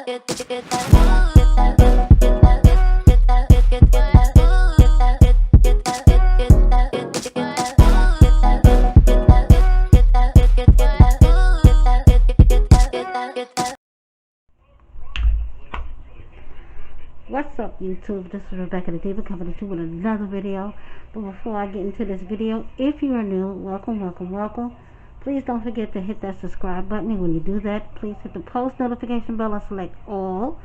What's up, YouTube? This is Rebecca the Diva coming to you with another video. But before I get into this video, if you are new, welcome. Please don't forget to hit that subscribe button, and when you do that, please hit the post notification bell and select all.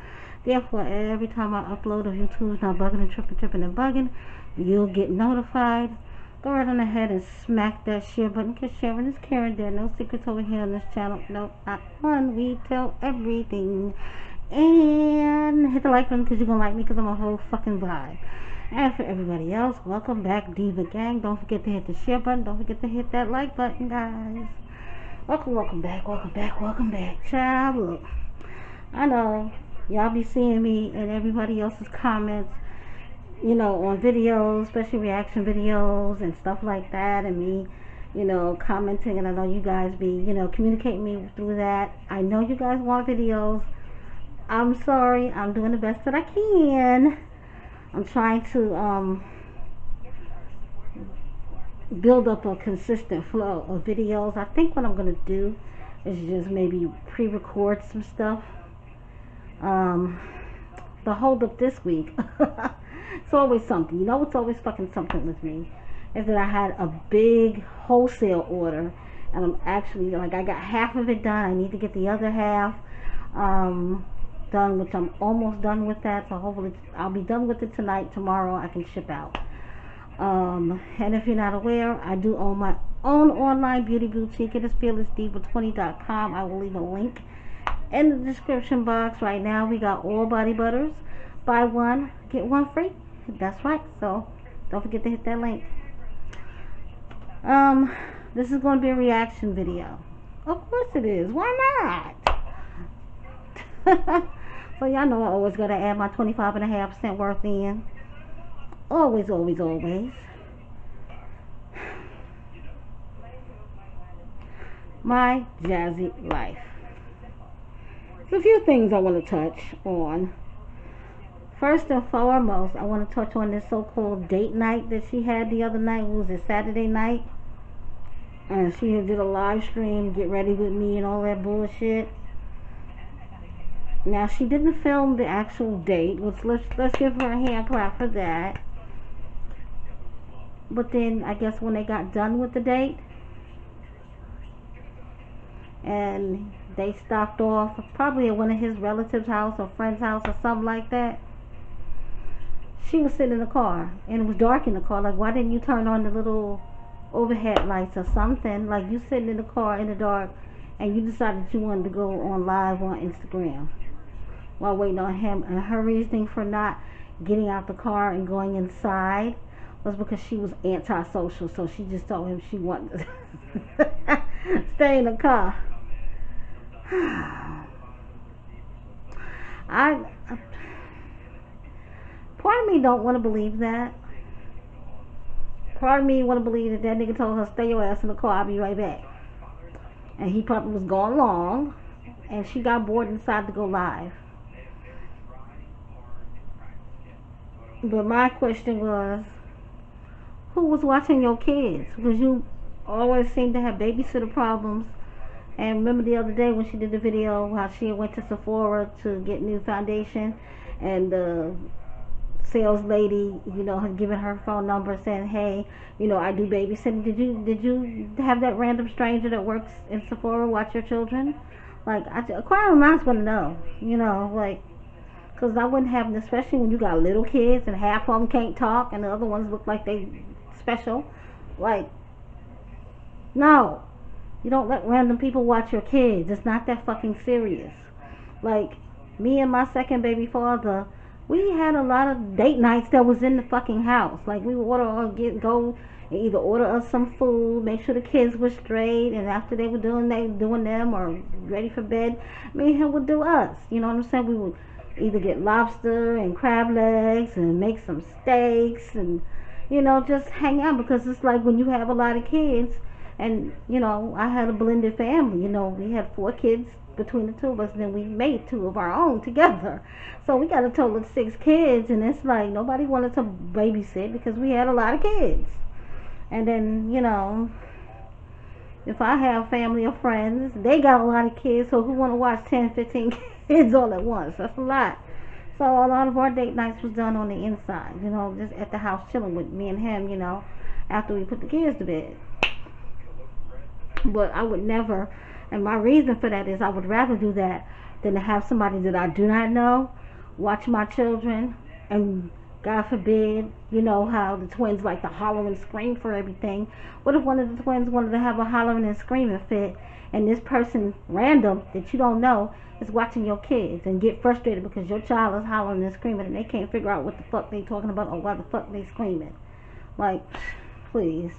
Therefore, every time I upload, if YouTube's not bugging and tripping and bugging, you'll get notified. Go right on ahead and smack that share button, because sharing is caring. There are no secrets over here on this channel. No, not one. We tell everything. And hit the like button because you're going to like me, because I'm a whole fucking vibe. And for everybody else, welcome back, Diva Gang. Don't forget to hit the share button. Don't forget to hit that like button, guys. Welcome back. Child, look, I know y'all be seeing me and everybody else's comments, you know, on videos, especially reaction videos and stuff like that, and me, you know, commenting, and I know you guys be, you know, communicating me through that. I know you guys want videos. I'm sorry, I'm doing the best that I can. I'm trying to build up a consistent flow of videos. I think what I'm going to do is just maybe pre-record some stuff. The hold up this week, it's always something. You know, it's always fucking something with me. Is that I had a big wholesale order, and I'm actually, like, I got half of it done. I need to get the other half done, which I'm almost done with that, so hopefully I'll be done with it tonight. Tomorrow I can ship out. And if you're not aware, I do own my own online beauty boutique. It is fearlessdiva20.com. I will leave a link in the description box. Right now we got all body butters, buy one get one free. That's right, so don't forget to hit that link. This is going to be a reaction video. Of course it is, why not? So y'all know I always gotta add my 25.5% worth in. Always. My jazzy life. There's a few things I want to touch on. First and foremost, I want to touch on this so-called date night that she had the other night. It was a Saturday night, and she did a live stream, get ready with me and all that bullshit. Now, she didn't film the actual date, which let's give her a hand clap for that. But then, I guess when they got done with the date, and they stopped off probably at one of his relatives' house or friend's house or something like that, she was sitting in the car, and it was dark in the car. Like, why didn't you turn on the little overhead lights or something? Like, you sitting in the car in the dark, and you decided you wanted to go on live on Instagram while waiting on him. And her reasoning for not getting out the car and going inside was because she was antisocial, so she just told him she wanted to stay in the car. Part of me don't want to believe that. Part of me want to believe that that nigga told her, stay your ass in the car, I'll be right back. And he probably was going long, and she got bored and decided to go live. But my question was, who was watching your kids? Because you always seem to have babysitter problems. And remember the other day when she did the video how she went to Sephora to get new foundation, and the sales lady, you know, had given her phone number saying, hey, you know, I do babysitting. Did you have that random stranger that works in Sephora watch your children? Like, quite minds want to know, you know, like, because I wouldn't have, especially when you got little kids and half of them can't talk and the other ones look like they special. Like, no, you don't let random people watch your kids. It's not that fucking serious. Like, me and my second baby father, we had a lot of date nights that was in the fucking house. Like, we would go and either order us some food, make sure the kids were straight, and after they were doing them or ready for bed, me and him would do us. You know what I'm saying? We would either get lobster and crab legs and make some steaks and, you know, just hang out, because it's like when you have a lot of kids, and, you know, I had a blended family. You know, we had 4 kids between the two of us, and then we made 2 of our own together. So we got a total of 6 kids, and it's like nobody wanted to babysit because we had a lot of kids. And then, you know, if I have family or friends, they got a lot of kids, so who want to watch 10, 15 kids all at once? That's a lot. So a lot of our date nights was done on the inside, you know, just at the house chilling with me and him, you know, after we put the kids to bed. But I would never, and my reason for that is I would rather do that than to have somebody that I do not know watch my children, and God forbid, you know how the twins like to holler and scream for everything. What if one of the twins wanted to have a hollering and screaming fit, and this person random that you don't know is watching your kids and get frustrated because your child is hollering and screaming and they can't figure out what the fuck they talking about or why the fuck they screaming? Like, please.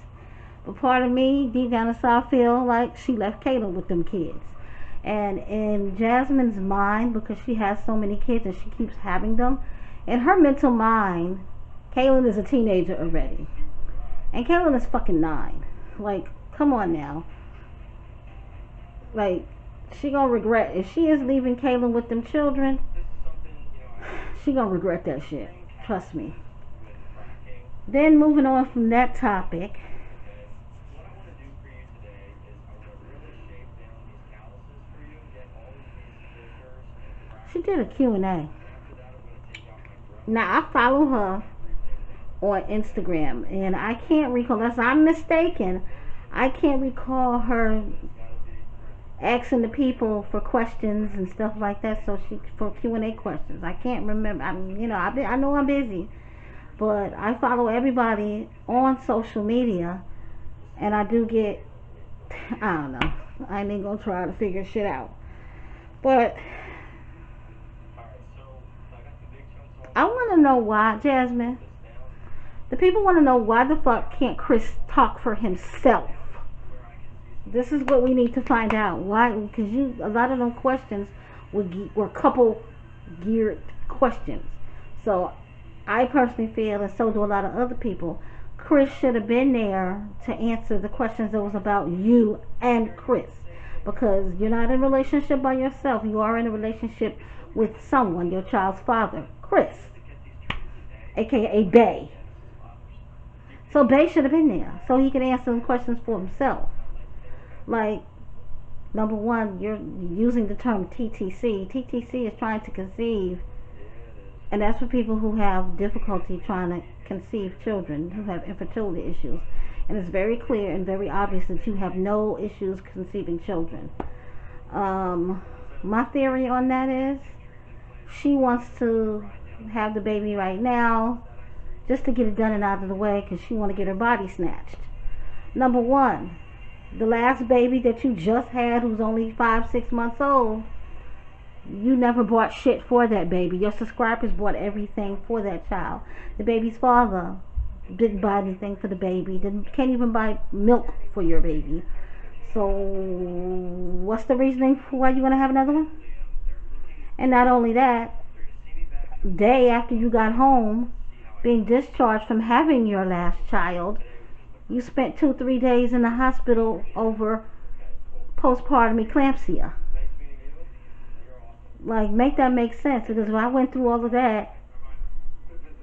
But part of me, deep down inside, feel like she left Kayla with them kids. And in Jazzman's mind, because she has so many kids and she keeps having them, in her mental mind, Kaylin is a teenager already. And Kaylin is fucking 9. Like, come on now. Like, she gonna regret, if she is leaving Kaylin with them children, she gonna regret that shit. Trust me. Then moving on from that topic, she did a Q&A. Now, I follow her on Instagram, and I can't recall, unless I'm mistaken, I can't recall her asking the people for questions and stuff like that, so she, for Q&A questions. I can't remember. I know I'm busy, but I follow everybody on social media, and I do get, I don't know, I ain't gonna try to figure shit out, but I want to know why, Jazzman. The people want to know why the fuck can't Chris talk for himself? This is what we need to find out. Why? Because a lot of them questions were couple geared questions. So I personally feel, and so do a lot of other people, Chris should have been there to answer the questions that was about you and Chris. Because you're not in a relationship by yourself. You are in a relationship with someone, your child's father, Chris, aka Bay. So Bay should have been there so he could answer some questions for himself. Like, number one, you're using the term TTC. TTC is trying to conceive, and that's for people who have difficulty trying to conceive children, who have infertility issues. And it's very clear and very obvious that you have no issues conceiving children. My theory on that is she wants to have the baby right now just to get it done and out of the way because she want to get her body snatched. Number one, the last baby that you just had, who's only 5-6 months old, you never bought shit for that baby. Your subscribers bought everything for that child. The baby's father didn't buy anything for the baby, can't even buy milk for your baby. So what's the reasoning for why you want to have another one? And not only that, day after you got home, being discharged from having your last child, you spent 2-3 days in the hospital over postpartum eclampsia. Like, make that make sense, because if I went through all of that,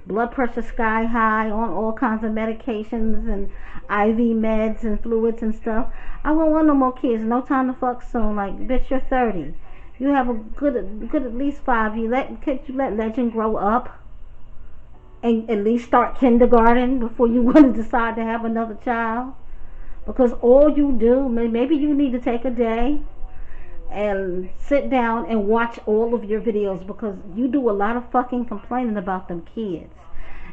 blood pressure sky high, on all kinds of medications and IV meds and fluids and stuff, I won't want no more kids. No time to fuck soon. Like, bitch, you're 30. You have a good at least 5. Could you let Legend grow up and at least start kindergarten before you want to decide to have another child? Because all you do, maybe you need to take a day and sit down and watch all of your videos, because you do a lot of fucking complaining about them kids.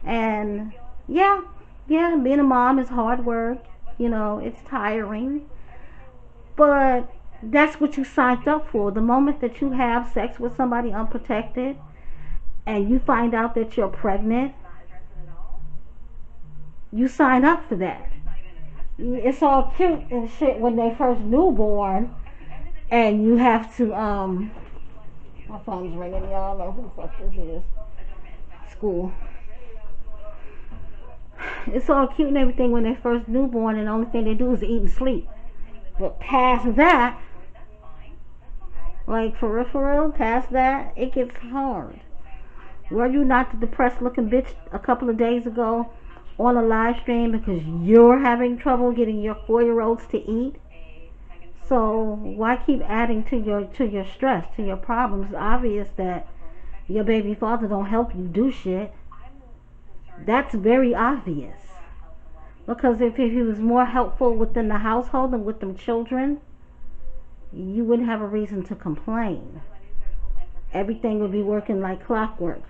And yeah, being a mom is hard work, you know, it's tiring, but that's what you signed up for. The moment that you have sex with somebody unprotected and you find out that you're pregnant, you sign up for that. It's all cute and shit when they first newborn, and you have to, my phone's ringing, y'all know who the fuck this is. School. It's all cute and everything when they first newborn, and the only thing they do is eat and sleep. But past that, Like, for real, past that, it gets hard. Were you not the depressed looking bitch a couple of days ago on a live stream because you're having trouble getting your 4-year-olds to eat? So why keep adding to your stress, to your problems? It's obvious that your baby father don't help you do shit. That's very obvious. Because if he was more helpful within the household and with them children, you wouldn't have a reason to complain. Everything would be working like clockwork.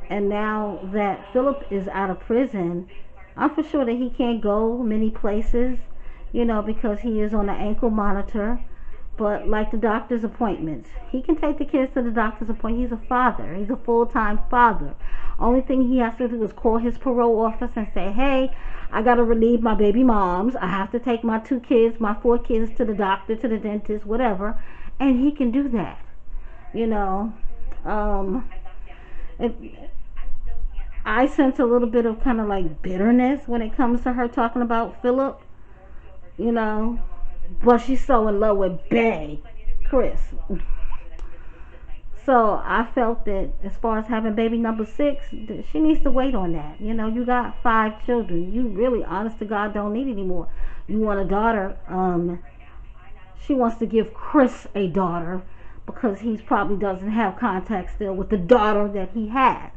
And now that Philip is out of prison, I'm for sure that he can't go many places, because he is on an ankle monitor. But like the doctor's appointments, he can take the kids to the doctor's appointment. He's a father. He's a full-time father. Only thing he has to do is call his parole office and say, hey, I got to relieve my baby moms. I have to take my 2 kids, my 4 kids to the doctor, to the dentist, whatever. And he can do that. It, I sense a little bit of kind of like bitterness when it comes to her talking about Philip, but she's so in love with Bay, Chris. So I felt that as far as having baby number 6, she needs to wait on that. You got 5 children. You really, honest to God, don't need any more. You want a daughter. She wants to give Chris a daughter because he probably doesn't have contact still with the daughter that he has.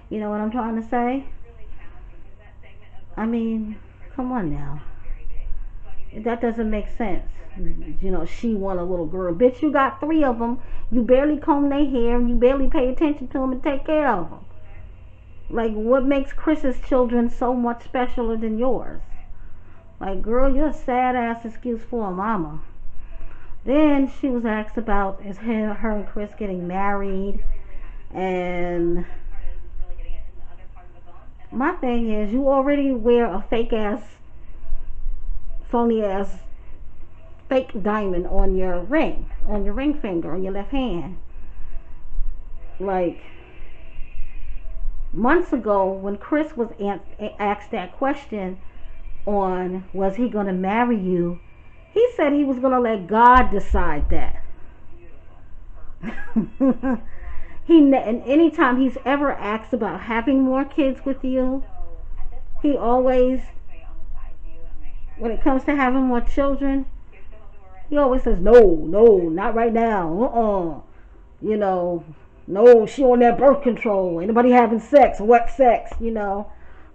You know what I'm trying to say? I mean, come on now. That doesn't make sense. She want a little girl. Bitch, you got 3 of them. You barely comb their hair and you barely pay attention to them and take care of them. Like, what makes Chris's children so much specialer than yours? Like, girl, you're a sad ass excuse for a mama. Then she was asked about is her and Chris getting married, and my thing is, you already wear a fake ass, phony ass, fake diamond on your ring finger, on your left hand. Like, months ago when Chris was asked that question on was he going to marry you, he said he was going to let God decide that. And anytime he's ever asked about having more kids with you, he always, when it comes to having more children, he always says, no, not right now. No, she on that birth control. Anybody having sex? What sex? So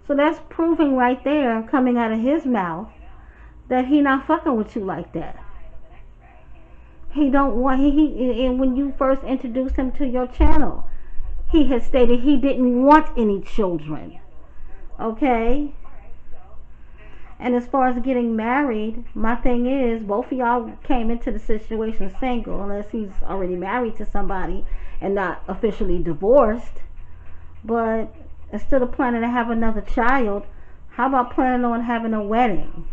that's proving right there, coming out of his mouth, that he not fucking with you like that. He don't want, and when you first introduced him to your channel, he had stated he didn't want any children. Okay? And as far as getting married, my thing is, both of y'all came into the situation single, unless he's already married to somebody and not officially divorced. But instead of planning to have another child, how about planning on having a wedding?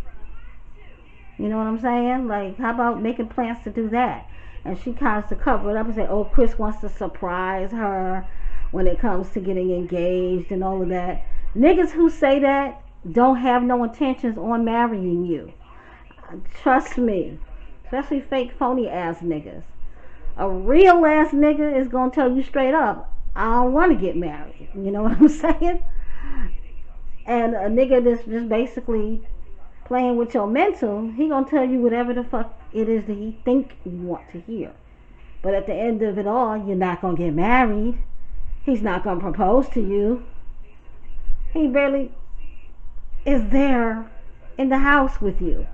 You know what I'm saying? Like, how about making plans to do that? And she kind of to cover it up and say, oh, Chris wants to surprise her when it comes to getting engaged and all of that. Niggas who say that don't have no intentions on marrying you. Trust me. Especially fake, phony ass niggas. A real ass nigga is going to tell you straight up, I don't want to get married. You know what I'm saying? And a nigga that's just basically playing with your mental, he gonna tell you whatever the fuck it is that he think you want to hear. But at the end of it all, you're not gonna get married. He's not gonna propose to you. He barely is there in the house with you.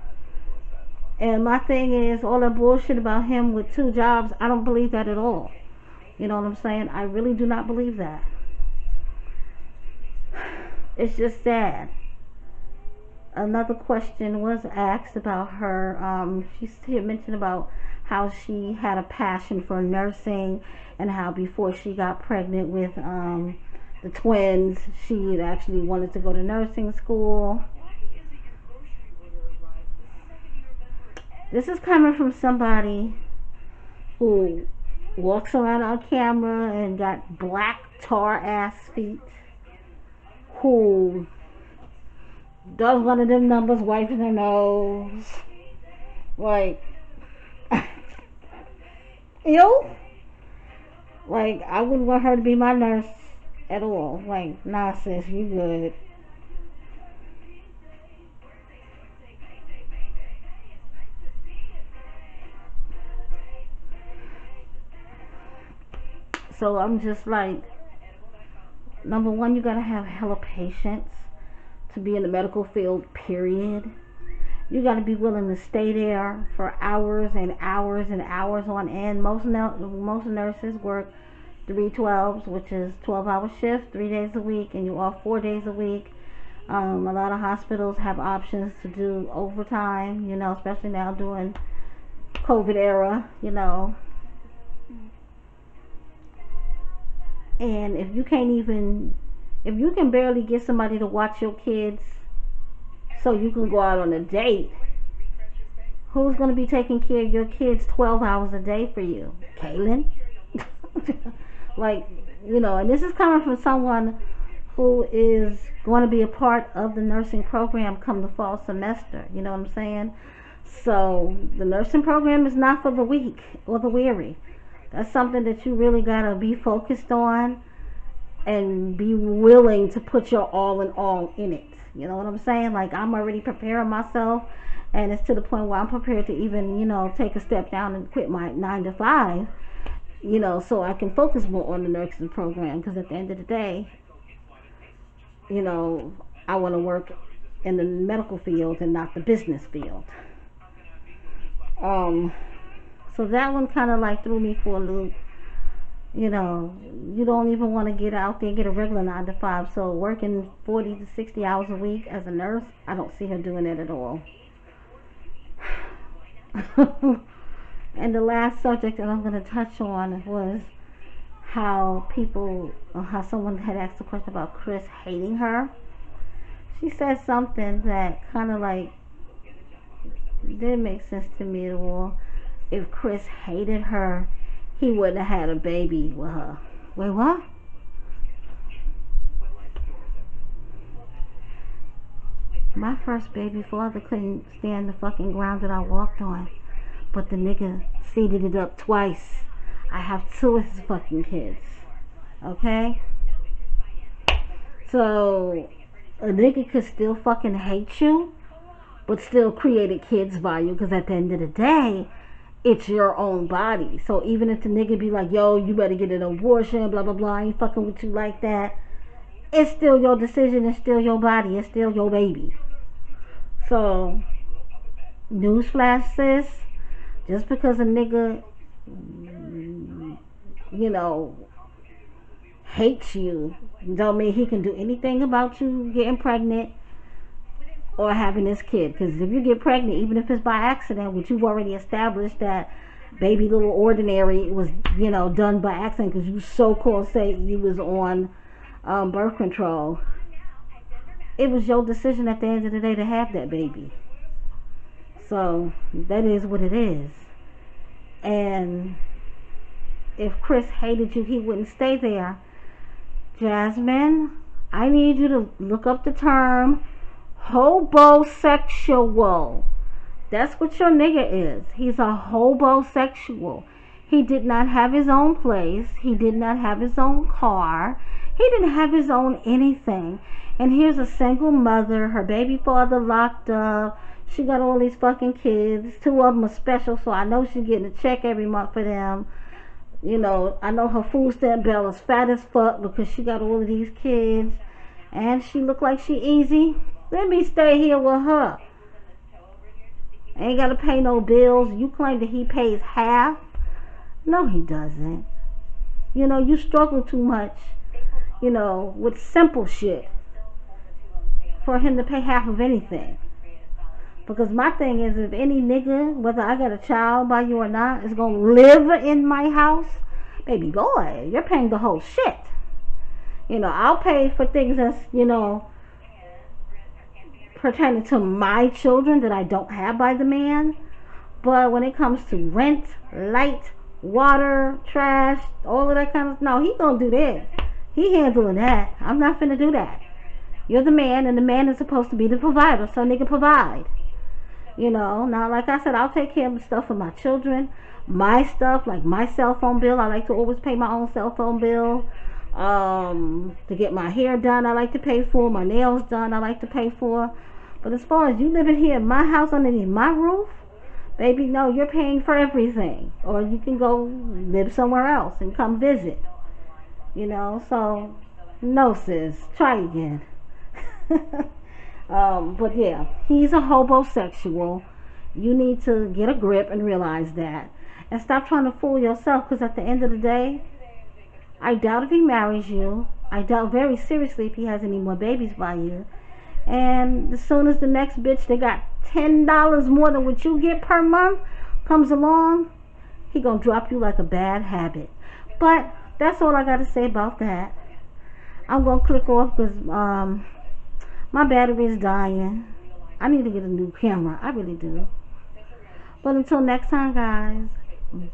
And my thing is, all that bullshit about him with 2 jobs, I don't believe that at all. You know what I'm saying? I really do not believe that. It's just sad. Another question was asked about her. She mentioned about how she had a passion for nursing and how before she got pregnant with the twins, she had actually wanted to go to nursing school. This is coming from somebody who walks around on camera and got black tar ass feet, who does one of them numbers, wiping her nose. Like, Ew. Like, I wouldn't want her to be my nurse at all. Like, nah, sis, you good. So I'm just like, number one, you gotta have hella patience to be in the medical field, period. You gotta be willing to stay there for hours and hours and hours on end. Most nurses work 312s, which is 12-hour shift, 3 days a week, and you off 4 days a week. A lot of hospitals have options to do overtime, especially now during COVID era. And if you can barely get somebody to watch your kids so you can go out on a date, who's going to be taking care of your kids 12 hours a day for you? Kaylin? Like, and this is coming from someone who is going to be a part of the nursing program come the fall semester. You know what I'm saying? So the nursing program is not for the weak or the weary. That's something that you really got to be focused on and be willing to put your all in all in it. You know what I'm saying? Like, I'm already preparing myself, and it's to the point where I'm prepared to even, take a step down and quit my 9 to 5, so I can focus more on the nursing program, because at the end of the day, I want to work in the medical field and not the business field. So that one kind of like threw me for a loop. You don't even want to get out there and get a regular 9 to 5. So working 40 to 60 hours a week as a nurse, I don't see her doing it at all. And the last subject that I'm going to touch on was how someone had asked a question about Chris hating her. She said something that kind of like didn't make sense to me at all. If Chris hated her, he wouldn't have had a baby with her. Wait, what? My first baby father couldn't stand the fucking ground that I walked on, but the nigga seated it up twice. I have 2 of his fucking kids. Okay? So, a nigga could still fucking hate you, but still created kids by you, because at the end of the day, it's your own body. So even if the nigga be like, yo, you better get an abortion, blah, blah, blah, I ain't fucking with you like that, it's still your decision, it's still your body, it's still your baby. So, newsflash, sis, just because a nigga, hates you, don't mean he can do anything about you getting pregnant or having this kid. Because if you get pregnant, even if it's by accident, which you've already established that baby little ordinary was done by accident because you so-called say you was on birth control, it was your decision at the end of the day to have that baby. So that is what it is. And if Chris hated you, he wouldn't stay there. Jazzman, I need you to look up the term hobosexual. That's what your nigga is. He's a hobosexual. He did not have his own place. He did not have his own car. He didn't have his own anything. And here's a single mother. Her baby father locked up. She got all these fucking kids. 2 of them are special, so I know she's getting a check every month for them. I know her food stamp bill is fat as fuck because she got all of these kids. And she look like she easy. Let me stay here with her. Ain't gotta pay no bills. You claim that he pays half. No, he doesn't. You struggle too much, with simple shit for him to pay half of anything. Because my thing is, if any nigga, whether I got a child by you or not, is gonna live in my house, baby boy, you're paying the whole shit. I'll pay for things that's, pertaining to my children that I don't have by the man. But when it comes to rent, light, water, trash, all of that kind of, no, he gonna do that. He handling that. I'm not finna do that. You're the man, and the man is supposed to be the provider, so nigga provide. You know, now like I said, I'll take care of the stuff for my children. My stuff, like my cell phone bill, I like to always pay my own cell phone bill. To get my hair done, I like to pay for. My nails done, I like to pay for. But as far as you living here in my house underneath my roof, baby, no, you're paying for everything. Or you can go live somewhere else and come visit. You know, so no, sis, try again. But yeah, he's a hobosexual. You need to get a grip and realize that. And stop trying to fool yourself, because at the end of the day, I doubt if he marries you. I doubt very seriously if he has any more babies by you. And as soon as the next bitch that got $10 more than what you get per month comes along, he gonna drop you like a bad habit. But that's all I gotta say about that. I'm gonna click off because my battery is dying. I need to get a new camera. I really do. But until next time, guys,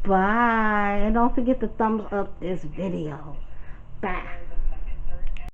bye. And don't forget to thumbs up this video. Bye.